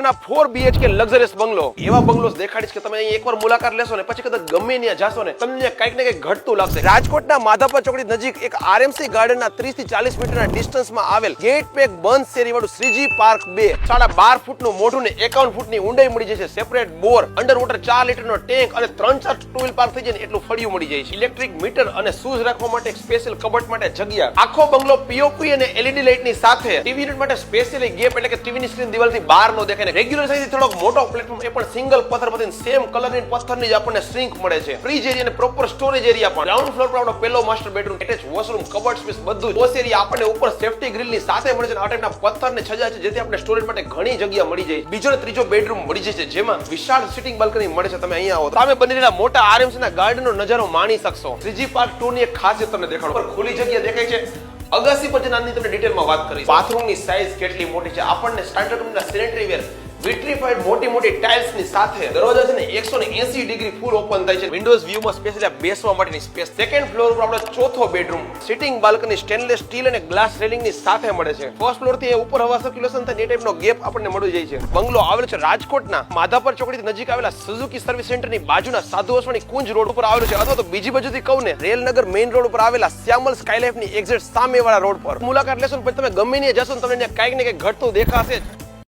ઉપરના 4 BHK luxurious બંગલો. એવા bungalows દેખાડીશ કે તમે અહીં એકવાર મુલાકાત લેશો ને પછી કદાચ ગમે ત્યાં જાશો ને તમને કંઈક ને કંઈક ઘટતું લાગશે. રાજકોટના માધાપર ચોકડી નજીક એક RMC ગાર્ડનના 30 થી 40 મીટરના ડિસ્ટન્સમાં આવેલ ગેટ પેક બંધ શેરી વાળું શ્રીજી પાર્ક 2 12.5 ફૂટનું મોઢું ને 51 ફૂટની ઊંડાઈ મળી જશે. સેપરેટ બોર, અંડર વોટર 4 લીટરનો ટેન્ક અને 3-4 ટુ વ્હીલ પાર્ક થઈ જાય ને એટલું ફળિયું મળી જાય છે. ઇલેક્ટ્રિક મીટર અને શૂઝ રાખવા માટે એક સ્પેશિયલ કબટ માટે જગ્યા. આખો બંગલો POP અને LED લાઇટની સાથે ટીવી યુનિટ માટે સ્પેશિયલી ગેપ એટલે કે ટીવીની સ્ક્રીન દિવાલથી બહાર ન દેખાય ને રેગ્યુલર સાઈઝથી થોડોક મોટો પ્લેટફોર્મ એ પણ સિંગલ પથ્થર પરથી સેમ કલરની પથ્થરની જ આપણને શ્રિંક મળે છે. ફ્રીજ એરિયા અને પ્રોપર સ્ટોરેજ એરિયા પણ. ગ્રાઉન્ડ ફ્લોર પર આપણો પહેલો master bedroom, attach washroom, cupboard space બધું જ. ઓસ એરિયા આપણને ઉપર સેફ્ટી ગ્રીલની સાથે મળે છે. આ ટાઈપના પથ્થરને છજા છે જેથી આપણે સ્ટોરેજ માટે ઘણી જગ્યા મળી જાય. બીજો ને ત્રીજો બેડરૂમ મળી જશે જેમાં વિશાળ સિટિંગ બાલ્કની મળે છે. તમે અહીંયા આવો તો સામે બની રહેલા મોટા RMC ના ગાર્ડનનો નજારો માણી શકશો. શ્રીજી પાર્ક 2 ની એક ખાસિયત તમને દેખાડો. પર ખુલ્લી જગ્યા દેખાય છે. અગાસી પર જનાની તમને ડિટેલમાં વાત કરીશ. બાથરૂમની સાઈઝ કેટલી મોટી છે. આપણને સ્ટાન્ડર્ડ રૂમના સેનિટરી વેર વિટ્રીફાઈડ મોટી ટાઇલ્સ ની સાથે દરવાજા છે ને 180 ડિગ્રી ફૂલ ઓપન થાય છે. વિન્ડોઝ વ્યૂ માં સ્પેશિયલી બેસવા માટેની સ્પેસ. સેકન્ડ ફ્લોર પર આપણો ચોથો bedroom sitting balcony stainless steel અને ગ્લાસ રેલિંગ ની સાથે મળે છે. ફર્સ્ટ ફ્લોર થી ઉપર હવા સર્ક્યુલેશન થાય એ ટાઈપનો ગેપ આપણને મળી જાય છે. બંગલો આવેલો છે રાજકોટના માધાપર ચોકડી નજીક આવેલા સુઝુકી સર્વિસ સેન્ટર ની બાજુના સાધુ વસવાણી કુંજ રોડ ઉપર આવેલું છે. અથવા તો બીજી બાજુથી કહું ને રેલનગર મેઇન રોડ ઉપર આવેલા શ્યામલ સ્કાયલાઇફ ની એક્ઝેક્ટ સામેવાળા રોડ પર મુલાકાત લેશો ને પછી તમે ગમે ત્યાં જશો ને તમને કંઈક ને કંઈક ઘટતું દેખાશે.